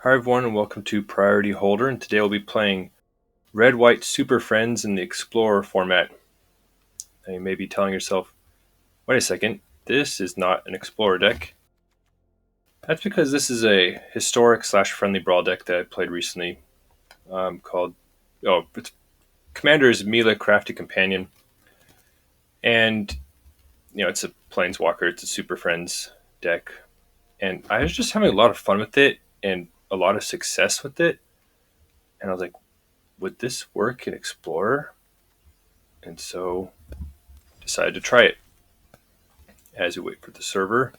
Hi everyone and welcome to Priority Holder, and today we'll be playing Red-White Super Friends in the Explorer format. Now you may be telling yourself, wait a second, this is not an Explorer deck. That's because this is a historic / friendly brawl deck that I played recently called, its commander is Mila Crafty Companion, and it's a Planeswalker, it's a Super Friends deck, and I was just having a lot of fun with it and a lot of success with it, and I was like, would this work in Explorer? And so decided to try it. As we wait for the server,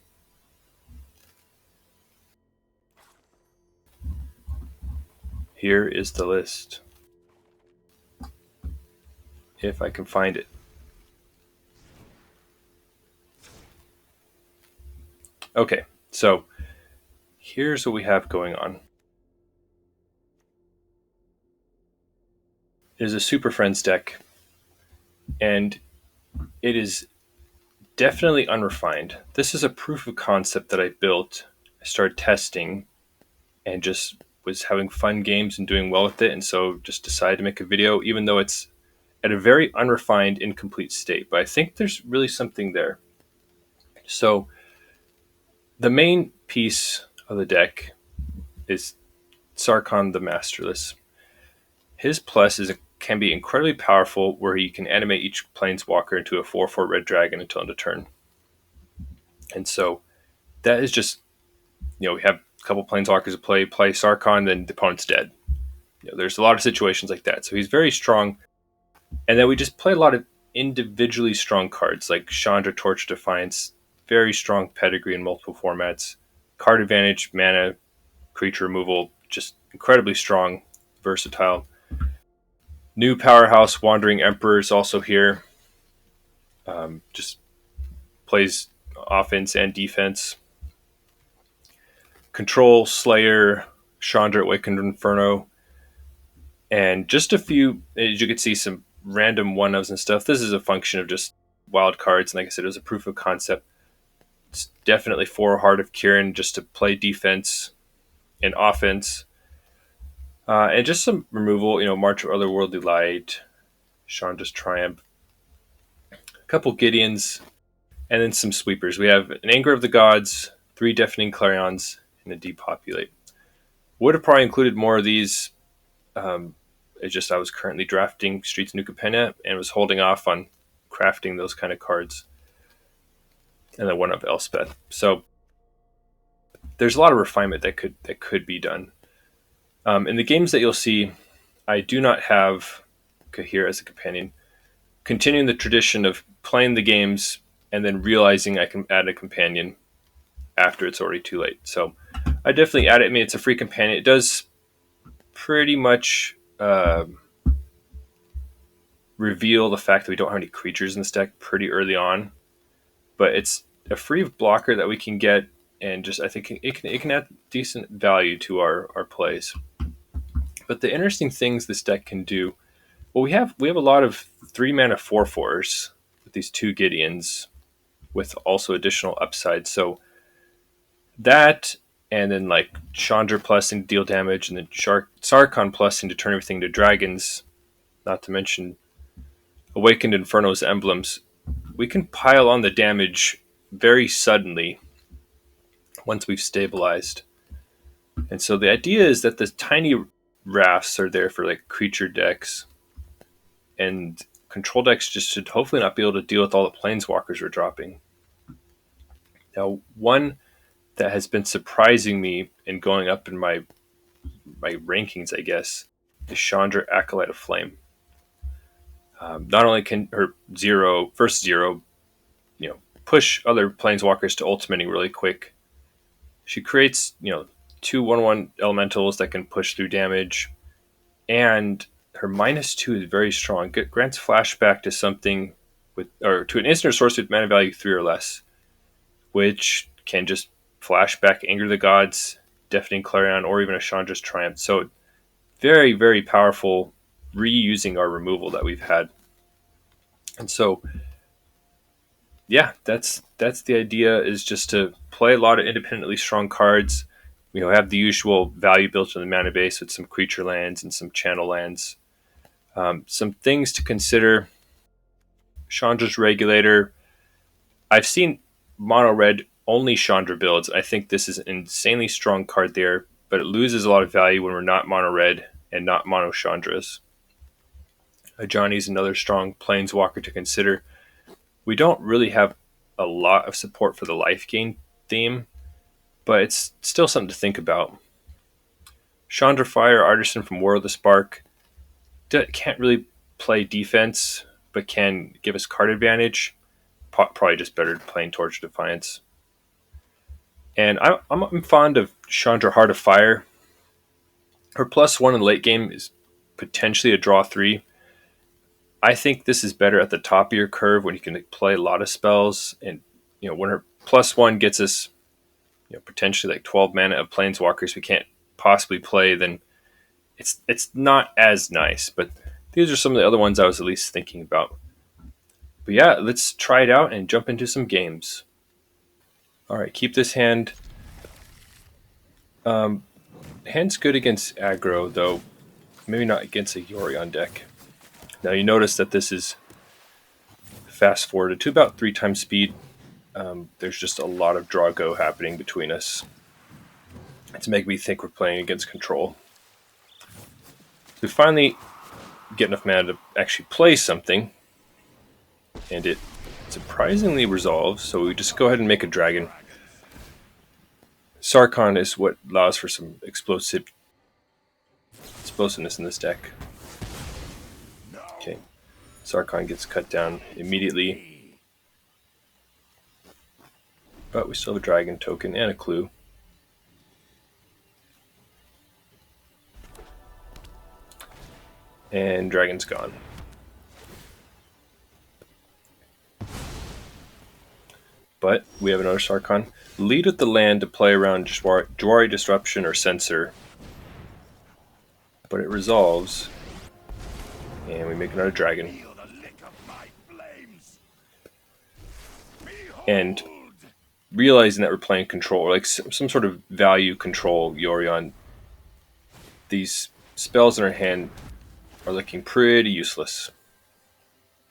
here is the list. If I can find it. Okay, so here's what we have going on. It is a Super Friends deck, and it is definitely unrefined. This is a proof of concept that I built. I started testing and just was having fun games and doing well with it, and so just decided to make a video, even though it's at a very unrefined, incomplete state. But I think there's really something there. So the main piece of the deck is Sarkhan the Masterless. His plus can be incredibly powerful, where he can animate each Planeswalker into a 4/4 red dragon until end of turn. And so that is just, we have a couple Planeswalkers to play Sarkhan, then the opponent's dead. There's a lot of situations like that. So he's very strong. And then we just play a lot of individually strong cards, like Chandra Torch of Defiance, very strong pedigree in multiple formats, card advantage, mana, creature removal, just incredibly strong, versatile. New powerhouse Wandering Emperor is also here. Just plays offense and defense. Control Slayer, Chandra Awakened Inferno, and just a few, as you can see, some random one-ofs and stuff. This is a function of just wild cards, and like I said, it was a proof of concept. It's definitely for Heart of Kiran, just to play defense and offense. And just some removal, March of Otherworldly Light, Chandra's Triumph, a couple Gideons, and then some sweepers. We have an Anger of the Gods, 3 Deafening Clarions, and a Depopulate. Would have probably included more of these. It's just I was currently drafting Streets New Capenna and was holding off on crafting those kind of cards. And then one of Elspeth. So there's a lot of refinement that could be done. In the games that you'll see, I do not have Kaheera as a companion. Continuing the tradition of playing the games and then realizing I can add a companion after it's already too late. So I definitely add it. I mean, it's a free companion. It does pretty much reveal the fact that we don't have any creatures in this deck pretty early on. But it's a free blocker that we can get, and just I think it can add decent value to our plays. But the interesting things this deck can do, well, we have a lot of 3-mana 4/4s with these 2 Gideons, with also additional upside. So that, and then like Chandra plussing to deal damage, and then Sarkhan plussing to turn everything to dragons, not to mention Awakened Inferno's emblems, we can pile on the damage very suddenly once we've stabilized. And so the idea is that the tiny rafts are there for like creature decks, and control decks just should hopefully not be able to deal with all the Planeswalkers we're dropping. Now, one that has been surprising me and going up in my rankings, I guess, is Chandra Acolyte of Flame. Not only can her first zero, push other Planeswalkers to ultimating really quick, she creates, 2 1/1 elementals that can push through damage, and her -2 is very strong. It grants flashback to something to an instant or source with mana value 3 or less, which can just flashback Anger of the Gods, Deafening Clarion, or even a Chandra's Triumph. So very, very powerful, reusing our removal that we've had. And so, yeah, that's the idea, is just to play a lot of independently strong cards, have the usual value built in the mana base with some creature lands and some channel lands. Some things to consider. Chandra's Regulator. I've seen mono red only Chandra builds. I think this is an insanely strong card there, but it loses a lot of value when we're not mono red and not mono Chandras. Ajani's another strong planeswalker to consider. We don't really have a lot of support for the life gain theme, but it's still something to think about. Chandra Fire Artisan from War of the Spark can't really play defense, but can give us card advantage. Probably just better playing Torch of Defiance. And I'm fond of Chandra Heart of Fire. Her +1 in the late game is potentially a draw 3. I think this is better at the top of your curve when you can play a lot of spells. And when her +1 gets us potentially like 12 mana of planeswalkers we can't possibly play, then it's not as nice. But these are some of the other ones I was at least thinking about. But yeah, let's try it out and jump into some games. Alright, keep this hand. Hand's good against aggro, though maybe not against a Yorion deck. Now you notice that this is fast forwarded to about 3 times speed. There's just a lot of draw go happening between us. It's making me think we're playing against control. We finally get enough mana to actually play something, and it surprisingly resolves, so we just go ahead and make a dragon. Sarkhan is what allows for some explosiveness in this deck. Okay, Sarkhan gets cut down immediately, but we still have a dragon token and a clue. And dragon's gone. But we have another Sarkhan. Lead with the land to play around Jwari Disruption or Censor. But it resolves. And we make another dragon. And realizing that we're playing control, like some sort of value control Yorion, these spells in our hand are looking pretty useless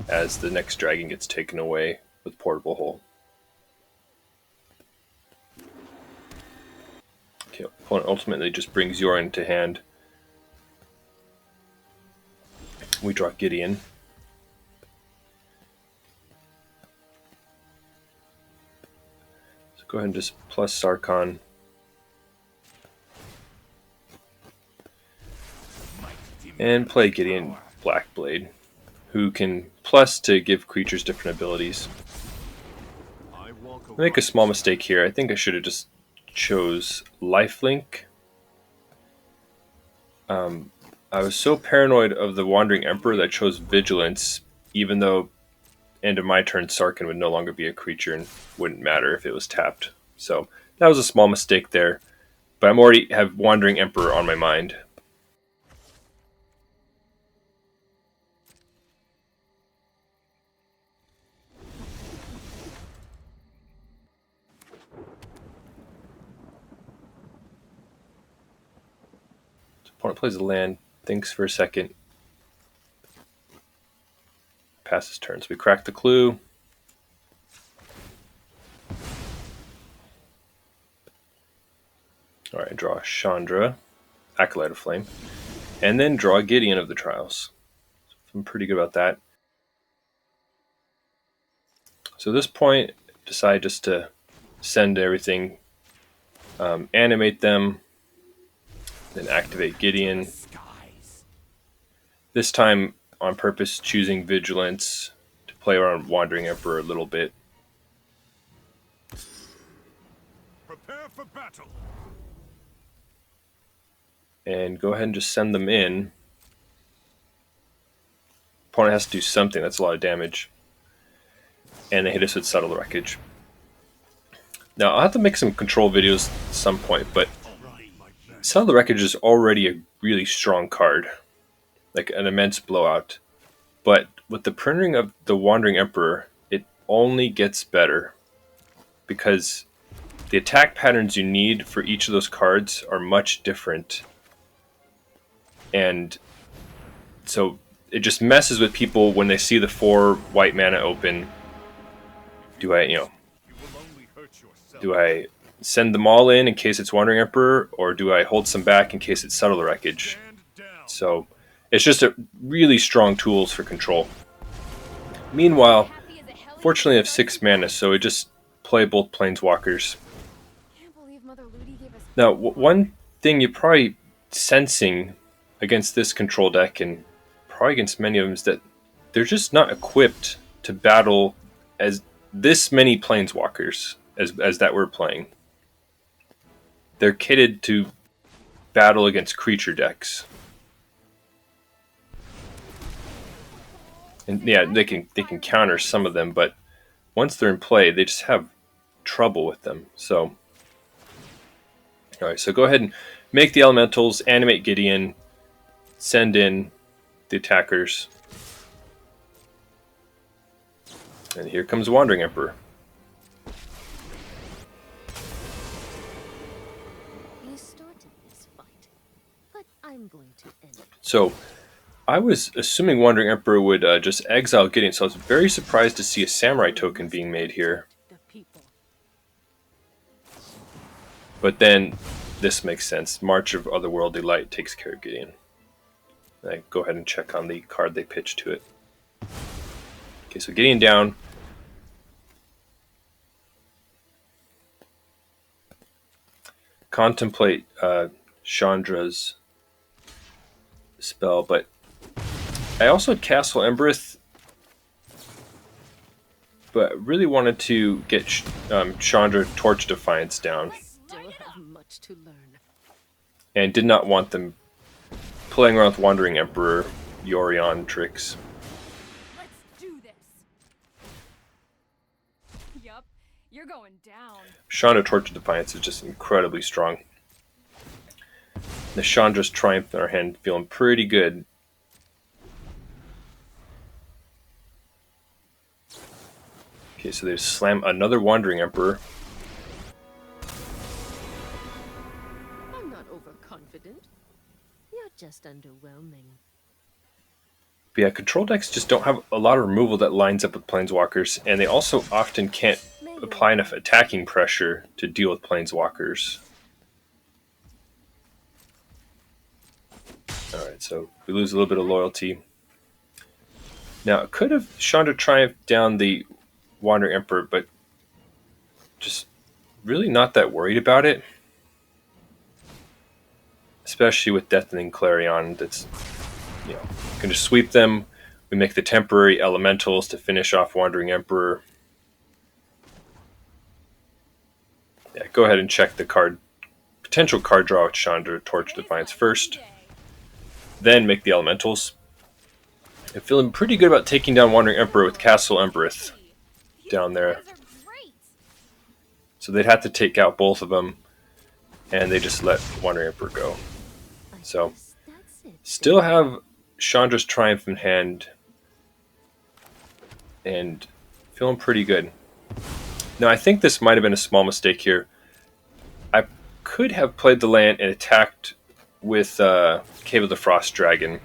as the next dragon gets taken away with Portable Hole. Okay, opponent ultimately just brings Yorion to hand. We draw Gideon. So go ahead and just plus Sarkhan. And play Gideon Blackblade, who can plus to give creatures different abilities. I make a small mistake here. I think I should have just chose Lifelink. I was so paranoid of the Wandering Emperor that I chose Vigilance, even though end of my turn Sarkhan would no longer be a creature and wouldn't matter if it was tapped. So that was a small mistake there, but I'm already have Wandering Emperor on my mind. Opponent plays a land, thinks for a second, passes turn. So we crack the clue. Alright, draw Chandra, Acolyte of Flame, and then draw Gideon of the Trials. So I'm pretty good about that. So at this point, decide just to send everything, animate them, then activate Gideon. This time, on purpose, choosing Vigilance to play around Wandering Emperor a little bit. Prepare for battle. And go ahead and just send them in. Opponent has to do something. That's a lot of damage. And they hit us with Subtle Wreckage. Now, I'll have to make some control videos at some point, but Subtle Wreckage is already a really strong card. Like an immense blowout. But with the printing of the Wandering Emperor, it only gets better. Because the attack patterns you need for each of those cards are much different. And so it just messes with people when they see the 4 white mana open. Do I send them all in case it's Wandering Emperor, or do I hold some back in case it's Subtle Wreckage? So it's just a really strong tools for control. Meanwhile, fortunately I have 6 mana, so I just play both Planeswalkers. Now, one thing you're probably sensing against this control deck, and probably against many of them, is that they're just not equipped to battle as this many Planeswalkers as that we're playing. They're kitted to battle against creature decks. And yeah, they can counter some of them, but once they're in play, they just have trouble with them. So, alright, so go ahead and make the elementals, animate Gideon, send in the attackers. And here comes Wandering Emperor. You started this fight, but I'm going to end it. So, I was assuming Wandering Emperor would just exile Gideon, so I was very surprised to see a Samurai token being made here. But then, this makes sense. March of Otherworldly Light takes care of Gideon. I go ahead and check on the card they pitched to it. Okay, so Gideon down. Contemplate Chandra's spell, but I also had Castle Embereth, but really wanted to get Chandra Torch of Defiance down. Still have much to learn. And did not want them playing around with Wandering Emperor Yorion tricks. Let's do this. Yup, you're going down. Chandra Torch of Defiance is just incredibly strong. The Chandra's Triumph in our hand, feeling pretty good. Okay, so they slam another Wandering Emperor. I'm not overconfident. You're just underwhelming. But yeah, control decks just don't have a lot of removal that lines up with Planeswalkers, and they also often can't apply enough attacking pressure to deal with Planeswalkers. Alright, so we lose a little bit of loyalty. Now, it could have Chandra Triumph down the Wandering Emperor, but just really not that worried about it. Especially with Deafening Clarion, that's, can just sweep them. We make the temporary elementals to finish off Wandering Emperor. Yeah, go ahead and check the potential card draw with Chandra Torch of Defiance first. Then make the elementals. I'm feeling pretty good about taking down Wandering Emperor with Castle Embereth down there. So they'd have to take out both of them, and they just let Wandering Emperor go. So, still have Chandra's Triumph in hand, and feeling pretty good. Now, I think this might have been a small mistake here. I could have played the land and attacked with Cave of the Frost Dragon.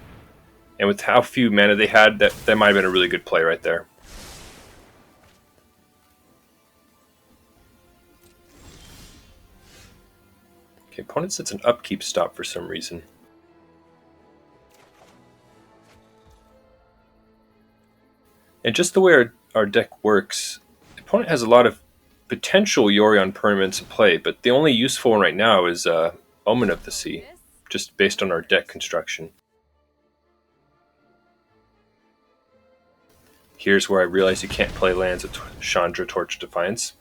And with how few mana they had, that might have been a really good play right there. Okay, opponent sets an upkeep stop for some reason. And just the way our deck works, the opponent has a lot of potential Yorion permanents in play, but the only useful one right now is Omen of the Sea, just based on our deck construction. Here's where I realize you can't play lands with Chandra Torch of Defiance.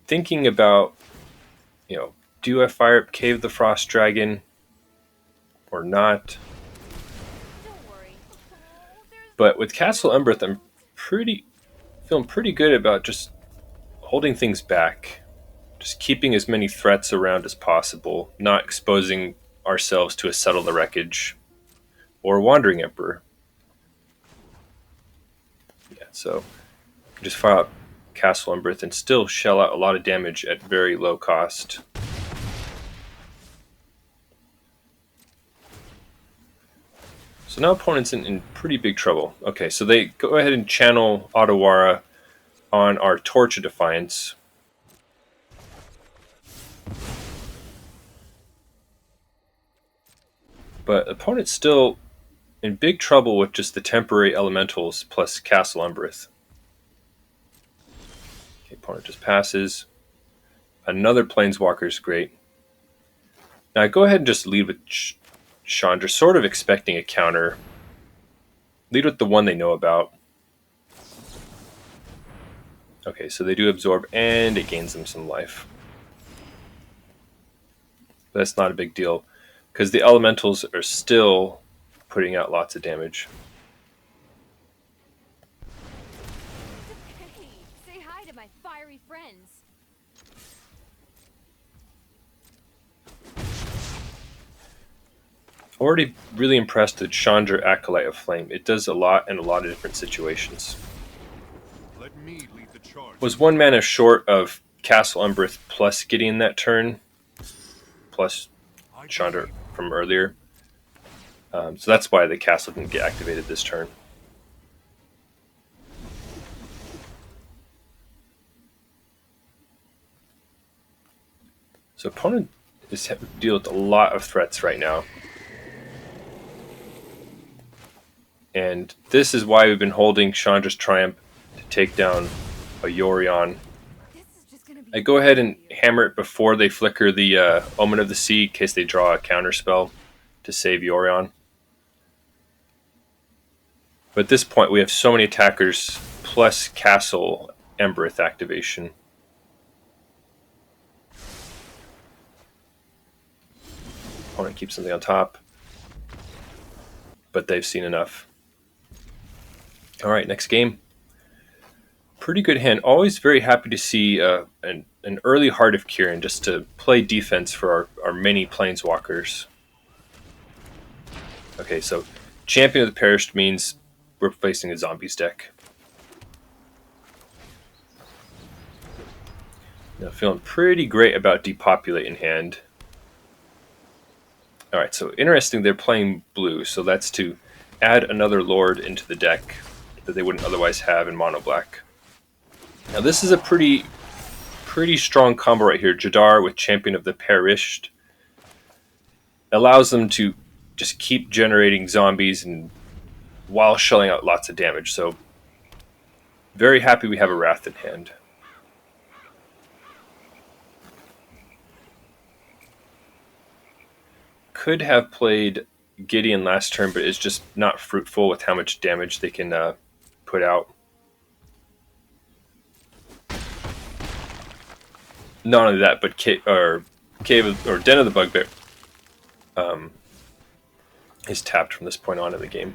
Thinking about, do I fire up Cave of the Frost Dragon or not? Don't worry. But with Castle Embereth, I'm feeling pretty good about just holding things back. Just keeping as many threats around as possible, not exposing ourselves to a Settle the Wreckage or Wandering Emperor. Yeah, so just fire out Castle Umbrith and still shell out a lot of damage at very low cost. So now opponent's in pretty big trouble. Okay, so they go ahead and channel Otawara on our Torch of Defiance. But opponent's still in big trouble with just the temporary elementals plus Castle Umbrith. Okay, opponent just passes. Another Planeswalker is great. Now I go ahead and just lead with Chandra, sort of expecting a counter. Lead with the one they know about. Okay, so they do absorb and it gains them some life. But that's not a big deal because the elementals are still putting out lots of damage. Hey, say hi to my fiery friends. Already really impressed with Chandra Acolyte of Flame. It does a lot in a lot of different situations. Let me lead the charge. Was 1 mana short of Castle Umbrith plus Gideon that turn, plus Chandra from earlier. So that's why the castle didn't get activated this turn. So opponent is dealing with a lot of threats right now. And this is why we've been holding Chandra's Triumph to take down a Yorion. This is just gonna be I go ahead and hammer it before they flicker the Omen of the Sea in case they draw a counter spell to save Yorion. But at this point we have so many attackers plus Castle Umbrith activation. Opponent keeps something on top. But they've seen enough. Alright, next game. Pretty good hand. Always very happy to see an early Heart of Kiran just to play defense for our many Planeswalkers. Okay, so Champion of the Perished means we're facing a Zombies deck. Now, feeling pretty great about Depopulate in hand. Alright, so interesting they're playing blue, so that's to add another Lord into the deck that they wouldn't otherwise have in mono black. Now this is a pretty strong combo right here. Jadar with Champion of the Perished allows them to just keep generating zombies and while shelling out lots of damage. So very happy we have a Wrath in hand. Could have played Gideon last turn, but it's just not fruitful with how much damage they can put out. Not only that, but Cave or Den of the Bugbear is tapped from this point on in the game.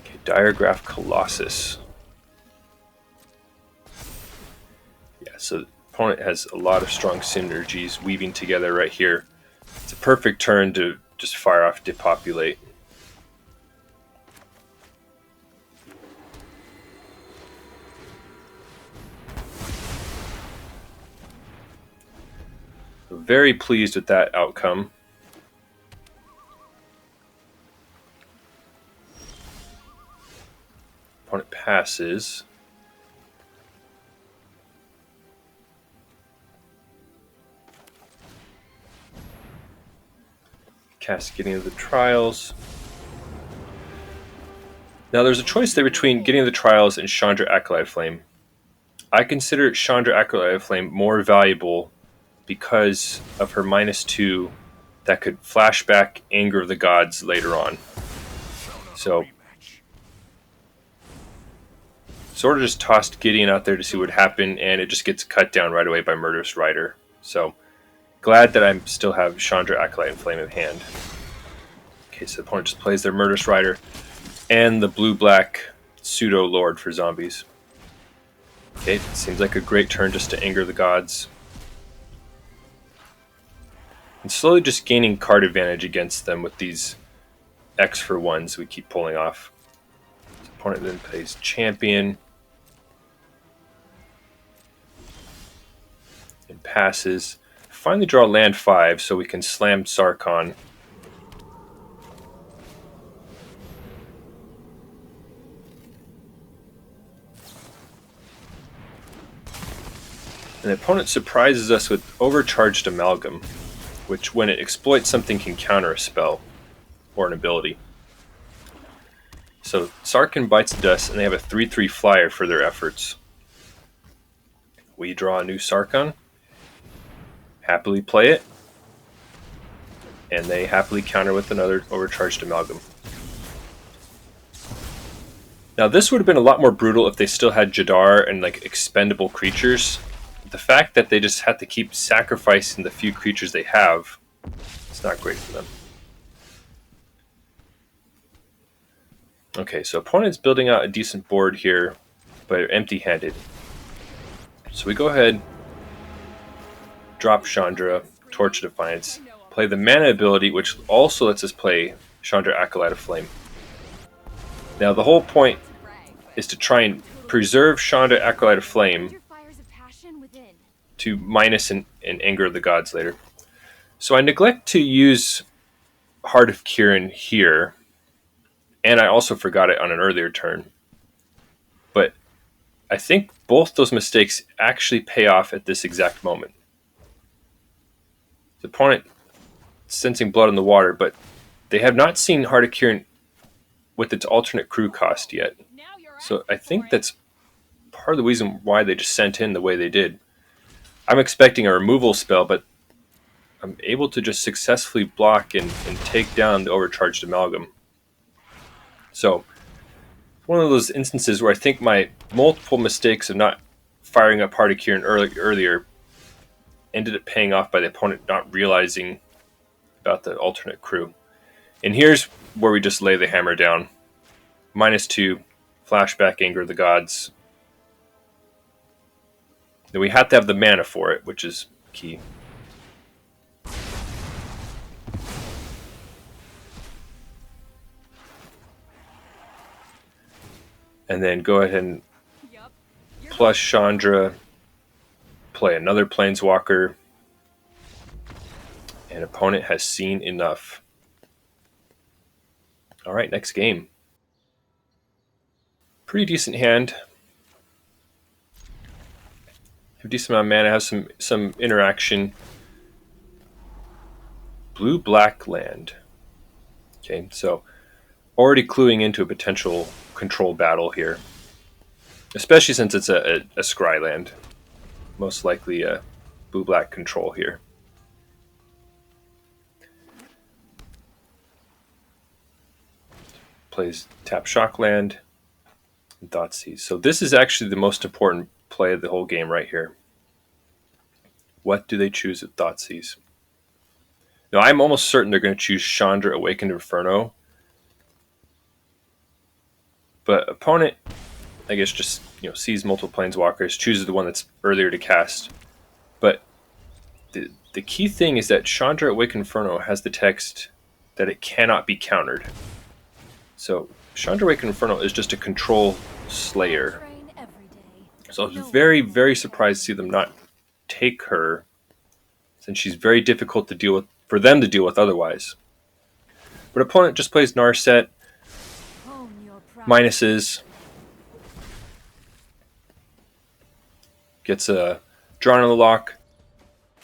Okay, Diregraph Colossus. Yeah, so the opponent has a lot of strong synergies weaving together right here. It's a perfect turn to just fire off Depopulate. Very pleased with that outcome. Opponent passes. Cast Gideon of the Trials. Now there's a choice there between Gideon of the Trials and Chandra Acolyte Flame. I consider Chandra Acolyte Flame more valuable because of her -2 that could flashback Anger of the Gods later on. So sort of just tossed Gideon out there to see what happened, and it just gets cut down right away by Murderous Rider. So glad that I still have Chandra Acolyte and Flame in hand. Okay, so the opponent just plays their Murderous Rider and the blue-black pseudo Lord for zombies. Okay, seems like a great turn just to Anger the Gods. And slowly just gaining card advantage against them with these X for ones we keep pulling off. His opponent then plays Champion. And passes. Finally draw land 5 so we can slam Sarkhan. And the opponent surprises us with Overcharged Amalgam, which when it exploits something can counter a spell or an ability. So Sarkhan bites the dust and they have a 3/3 flyer for their efforts. We draw a new Sarkhan, happily play it, and they happily counter with another Overcharged Amalgam. Now this would have been a lot more brutal if they still had Jadar and like expendable creatures. The fact that they just had to keep sacrificing the few creatures they have, it's not great for them. Okay, so opponent's building out a decent board here, but empty-handed. So we go ahead, drop Chandra, Torch of Defiance, play the mana ability, which also lets us play Chandra Acolyte of Flame. Now the whole point is to try and preserve Chandra Acolyte of Flame to minus and Anger of the Gods later. So I neglect to use Heart of Kiran here, and I also forgot it on an earlier turn. But I think both those mistakes actually pay off at this exact moment. The opponent sensing blood in the water, but they have not seen Heart of Kiran with its alternate crew cost yet. So I think that's part of the reason why they just sent in the way they did. I'm expecting a removal spell, but I'm able to just successfully block and take down the Overcharged Amalgam. So, one of those instances where I think my multiple mistakes of not firing up Heart of Kiran earlier ended up paying off by the opponent not realizing about the alternate crew. And here's where we just lay the hammer down. -2, flashback Anger of the Gods. Then we have to have the mana for it, which is key. And then go ahead and plus Chandra, play another Planeswalker, and opponent has seen enough. Alright, next game. Pretty decent hand. Have a decent amount of mana, has some interaction. Blue-black land. Okay, so already cluing into a potential control battle here. Especially since it's a scry land. Most likely a blue-black control here. Plays tap shock land and Thoughtseize. So this is actually the most important play of the whole game right here. What do they choose at Thoughtseize? Now I'm almost certain they're going to choose Chandra Awakened Inferno. But opponent, I guess, just sees multiple Planeswalkers, chooses the one that's earlier to cast. But the key thing is that Chandra Awakened Inferno has the text that it cannot be countered. So Chandra Awakened Inferno is just a control slayer. So I was very, very surprised to see them not take her, since she's very difficult to deal with, for them to deal with otherwise. But opponent just plays Narset, minuses, gets a drawn on the lock,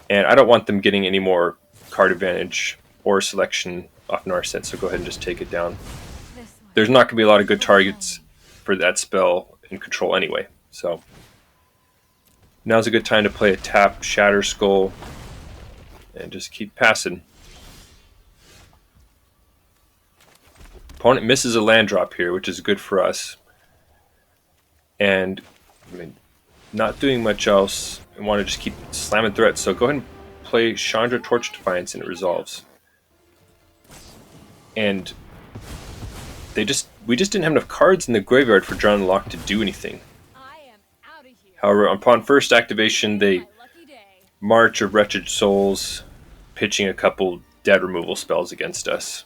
and I don't want them getting any more card advantage or selection off Narset, so go ahead and just take it down. There's not going to be a lot of good targets for that spell in control anyway, so now's a good time to play a tap Shatterskull and just keep passing. Opponent misses a land drop here, which is good for us. And not doing much else. I want to just keep slamming threats. So go ahead and play Chandra Torch of Defiance and it resolves. And we just didn't have enough cards in the graveyard for Drawn and Lock to do anything. However, upon first activation, they March of Wretched Souls, pitching a couple dead removal spells against us.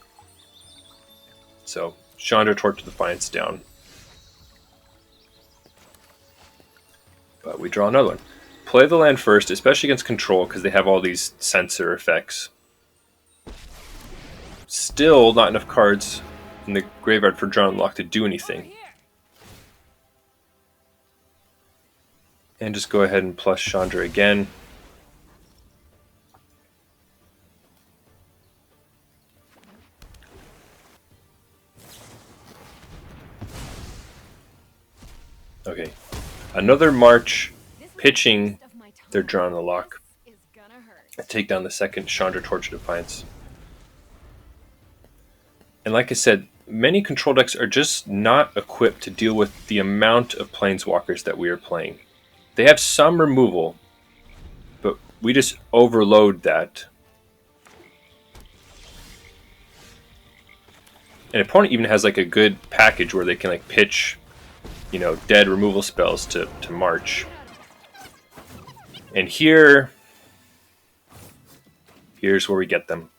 So, Chandra Torch of Defiance down. But we draw another one. Play the land first, especially against control, because they have all these censor effects. Still not enough cards in the graveyard for draw and unlock to do anything. And just go ahead and plus Chandra again. Okay. Another March pitching their draw on the lock. Take down the second Chandra Torch of Defiance. And like I said, many control decks are just not equipped to deal with the amount of Planeswalkers that we are playing. They have some removal, but we just overload that. An opponent even has like a good package where they can like pitch, you know, dead removal spells to march. And here's where we get them.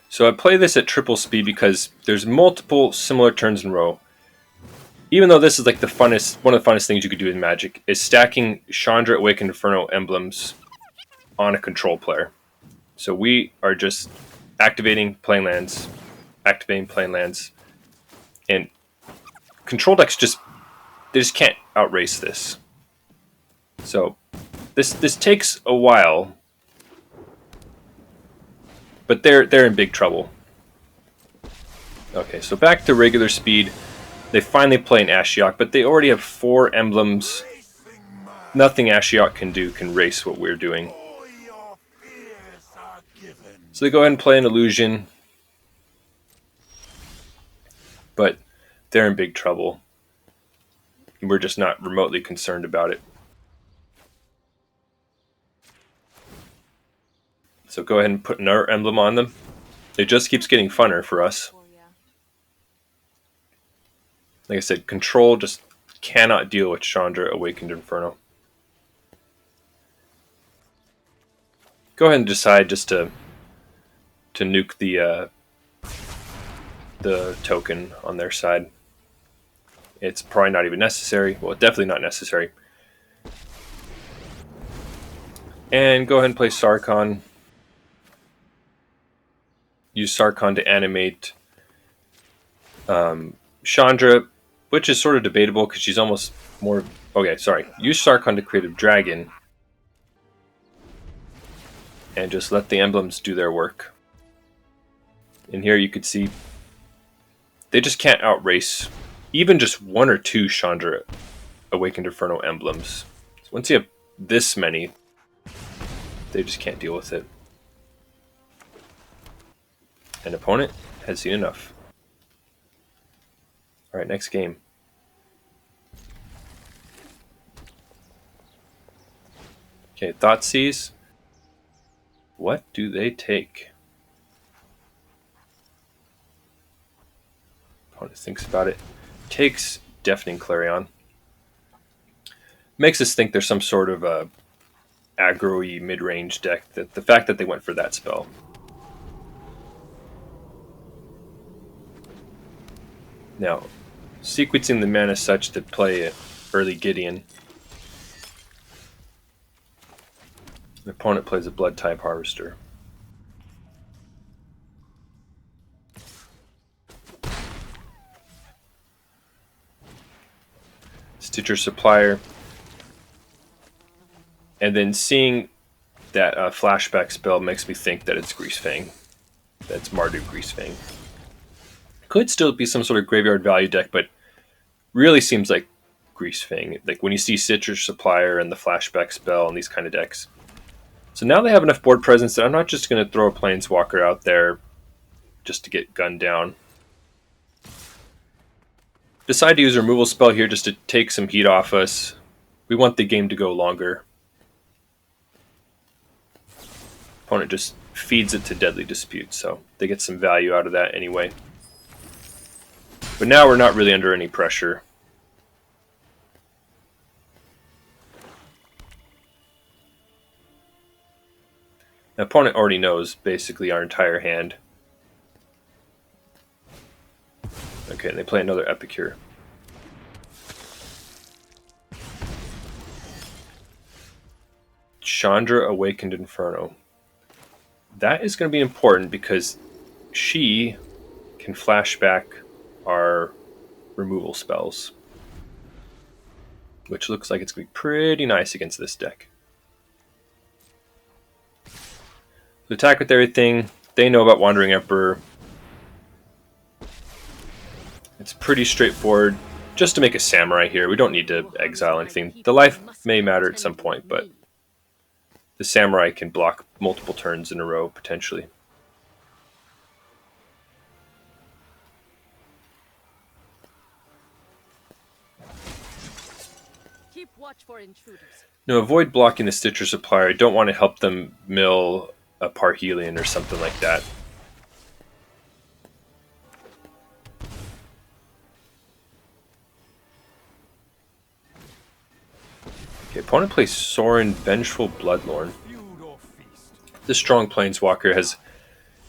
So I play this at triple speed because there's multiple similar turns in a row. Even though this is like one of the funnest things you could do in Magic, is stacking Chandra Awakened Inferno emblems on a control player. So we are just activating, playing lands, and control decks just can't outrace this. So this takes a while, but they're in big trouble. Okay, so back to regular speed. They finally play an Ashiok, but they already have 4 emblems. Nothing Ashiok can do can race what we're doing. So they go ahead and play an Illusion, but they're in big trouble. We're just not remotely concerned about it. So go ahead and put another emblem on them. It just keeps getting funner for us. Like I said, control just cannot deal with Chandra Awakened Inferno. Go ahead and decide just to nuke the token on their side. It's probably not even necessary. Well, definitely not necessary. And go ahead and play Sarkhan. Use Sarkhan to animate Chandra, which is sort of debatable because she's almost more... Okay, sorry. Use Sarkhan to create a dragon. And just let the emblems do their work. And here you could see they just can't outrace even just 1 or 2 Chandra Awakened Inferno emblems. So once you have this many, they just can't deal with it. An opponent has seen enough. Alright, next game. Okay, Thoughtseize. What do they take? Opponent thinks about it. Takes Deafening Clarion. Makes us think there's some sort of a aggro-y mid-range deck. That the fact that they went for that spell. Now, sequencing the mana such to play early Gideon. The opponent plays a Blood Type Harvester. Stitcher Supplier. And then seeing that flashback spell makes me think that it's Greasefang. That's Mardu Greasefang. Could still be some sort of graveyard value deck, but really seems like Greasefang. Like when you see Stitcher Supplier and the flashback spell and these kind of decks. So now they have enough board presence that I'm not just going to throw a Planeswalker out there just to get gunned down. Decide to use a removal spell here just to take some heat off us. We want the game to go longer. Opponent just feeds it to Deadly Dispute, so they get some value out of that anyway. But now we're not really under any pressure. The opponent already knows basically our entire hand. Okay, and they play another Epicure. Chandra Awakened Inferno. That is going to be important because she can flash back our removal spells, which looks like it's going to be pretty nice against this deck. So attack with everything. They know about Wandering Emperor. It's pretty straightforward. Just to make a samurai here, we don't need to exile anything. The life may matter at some point, but the samurai can block multiple turns in a row, potentially. Keep watch for intruders. Now, avoid blocking the Stitcher Supplier. I don't want to help them mill a Parhelion or something like that. Okay, opponent plays Sorin, Vengeful Bloodlorn. This strong Planeswalker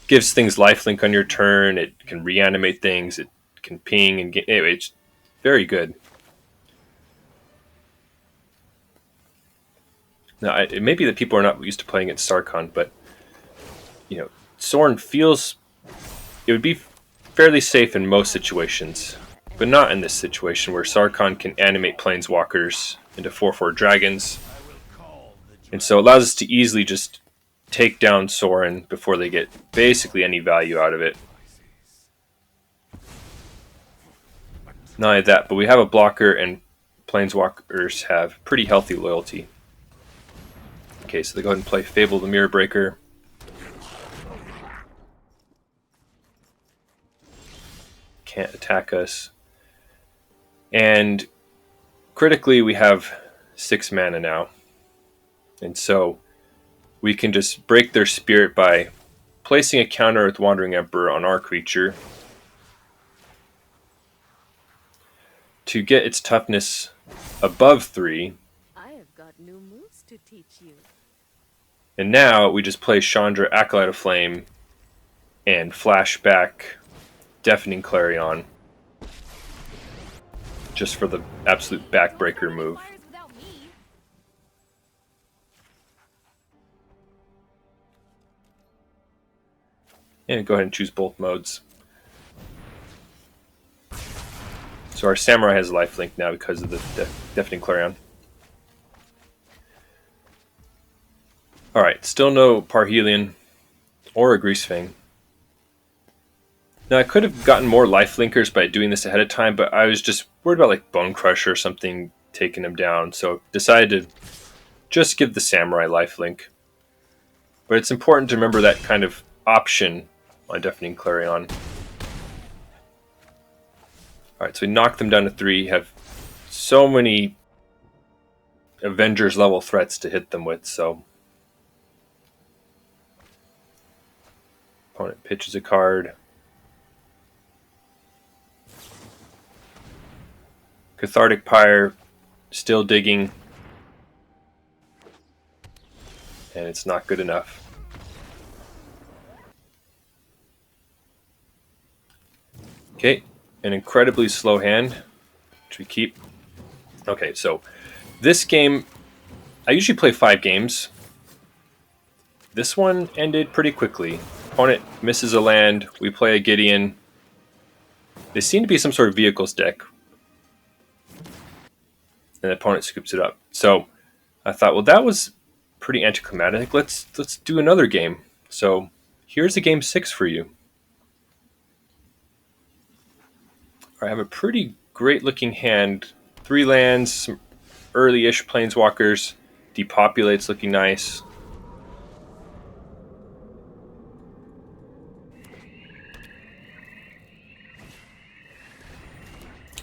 gives things lifelink on your turn. It can reanimate things. It can ping and get. Anyway, it's very good. Now, it may be that people are not used to playing against Sarkhan, but Sorin feels it would be fairly safe in most situations, but not in this situation where Sarkhan can animate Planeswalkers into 4/4 dragons, and so it allows us to easily just take down Sorin before they get basically any value out of it. Not only that, but we have a blocker, and Planeswalkers have pretty healthy loyalty. Okay, so they go ahead and play Fable the Mirror Breaker. Can't attack us. And critically, we have 6 mana now. And so we can just break their spirit by placing a counter with Wandering Emperor on our creature to get its toughness above 3. I have got new moves to teach you. And now we just play Chandra, Acolyte of Flame, and flashback Deafening Clarion, just for the absolute backbreaker move. And go ahead and choose both modes. So our Samurai has lifelink now because of the Deafening Clarion. Alright, still no Parhelion or a Greasefang. Now, I could have gotten more lifelinkers by doing this ahead of time, but I was just worried about like Bone Crusher or something taking him down, so decided to just give the Samurai lifelink. But it's important to remember that kind of option on Deafening Clarion. Alright, so we knock them down to 3, have so many Avengers level threats to hit them with, so opponent pitches a card. Cathartic Pyre, still digging, and it's not good enough. Okay, an incredibly slow hand, which we keep. Okay, so this game, I usually play 5 games. This one ended pretty quickly. Opponent misses a land, we play a Gideon. They seem to be some sort of vehicles deck, and the opponent scoops it up. So I thought, well, that was pretty anticlimactic. Let's do another game. So here's a game 6 for you. I have a pretty great looking hand. 3 lands, some early-ish Planeswalkers, depopulates looking nice.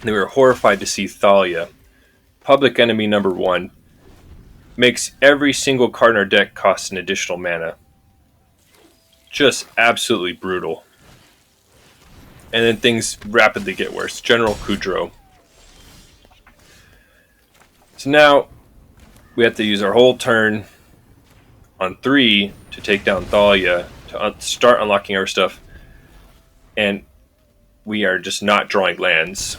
They were horrified to see Thalia, public enemy number 1, makes every single card in our deck cost an additional mana. Just absolutely brutal. And then things rapidly get worse. General Kudrow. So now we have to use our whole turn on 3 to take down Thalia, to start unlocking our stuff, and we are just not drawing lands.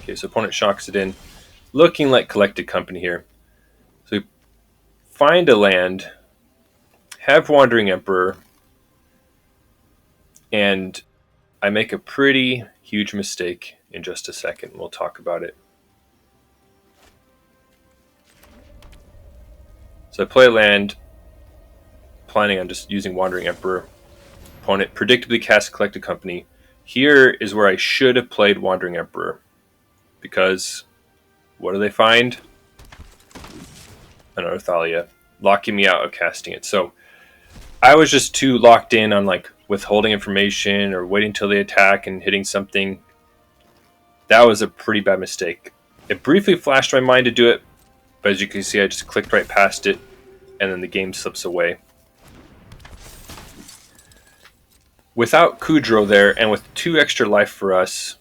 Okay, so opponent shocks it in, looking like Collected Company here. So we find a land, have Wandering Emperor, and I make a pretty huge mistake in just a second. We'll talk about it. So I play a land, planning on just using Wandering Emperor. Opponent predictably casts Collected Company. Here is where I should have played Wandering Emperor. Because what do they find? Another Thalia, locking me out of casting it. So I was just too locked in on like withholding information or waiting till they attack and hitting something. That was a pretty bad mistake. It briefly flashed my mind to do it, but as you can see, I just clicked right past it, and then the game slips away. Without Kudro there, and with 2 extra life for us,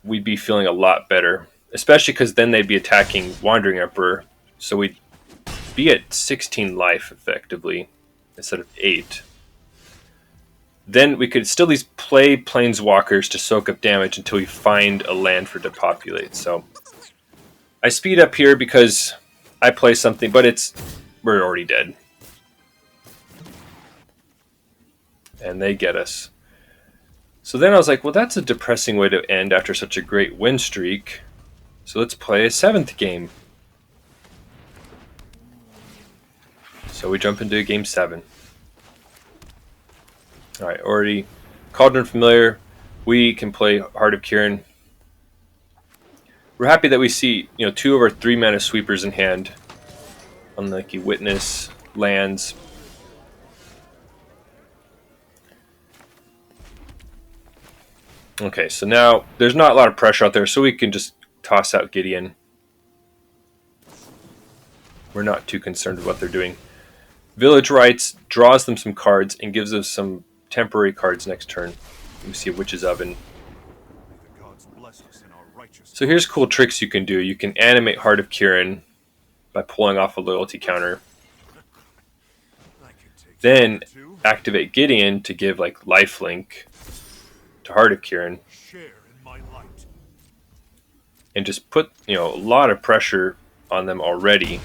we'd be feeling a lot better. Especially because then they'd be attacking Wandering Emperor, so we'd be at 16 life, effectively, instead of 8. Then we could still at least play Planeswalkers to soak up damage until we find a land for Depopulate. So I speed up here because I play something, but we're already dead. And they get us. So then I was like, well, that's a depressing way to end after such a great win streak. So let's play a 7th game. So we jump into game 7. Alright, already Cauldron familiar. We can play Heart of Kiran. We're happy that we see 2 of our 3 mana sweepers in hand. Unlucky Witness, lands. Okay, so now there's not a lot of pressure out there, so we can just toss out Gideon. We're not too concerned with what they're doing. Village Rites draws them some cards and gives us some temporary cards next turn. You see a Witch's Oven. So here's cool tricks you can do. You can animate Heart of Kiran by pulling off a loyalty counter. Then activate Gideon to give like lifelink to Heart of Kiran. And just put a lot of pressure on them already.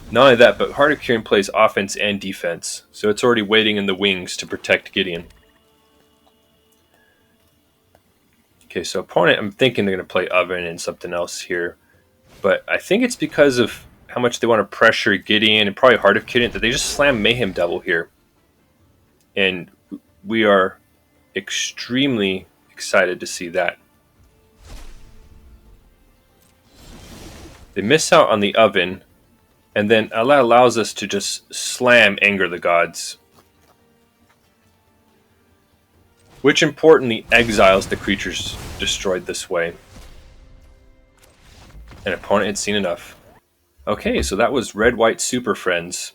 Not only that, but Heart of Kiran plays offense and defense, so it's already waiting in the wings to protect Gideon. Okay, so opponent, I'm thinking they're going to play Oven and something else here, but I think it's because of how much they want to pressure Gideon and probably Heart of Kiran that they just slam Mayhem Devil here. And we are extremely excited to see that. They miss out on the Oven, and then that allows us to just slam Anger the Gods. Which importantly exiles the creatures destroyed this way. An opponent had seen enough. Okay, so that was RW Superfriends.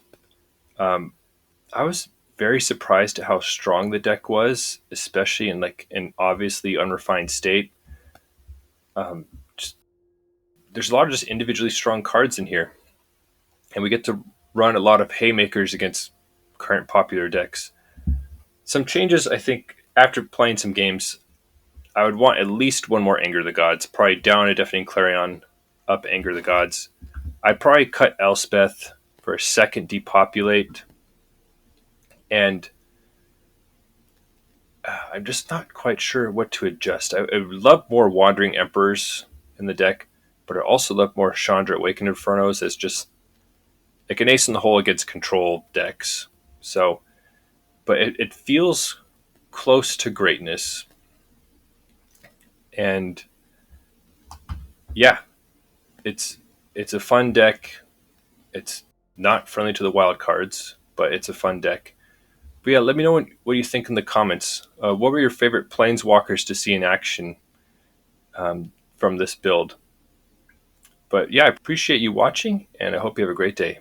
I was very surprised at how strong the deck was, especially in like an obviously unrefined state. There's a lot of just individually strong cards in here. And we get to run a lot of haymakers against current popular decks. Some changes, I think, after playing some games, I would want at least one more Anger the Gods. Probably down a Deafening Clarion, up Anger the Gods. I'd probably cut Elspeth for a second Depopulate. And I'm just not quite sure what to adjust. I would love more Wandering Emperors in the deck, but I also love more Chandra Awakened Infernos as just like an ace in the hole against control decks. So, but it feels close to greatness. And yeah, it's a fun deck. It's not friendly to the wild cards, but it's a fun deck. But yeah, let me know what you think in the comments. What were your favorite Planeswalkers to see in action from this build? But yeah, I appreciate you watching, and I hope you have a great day.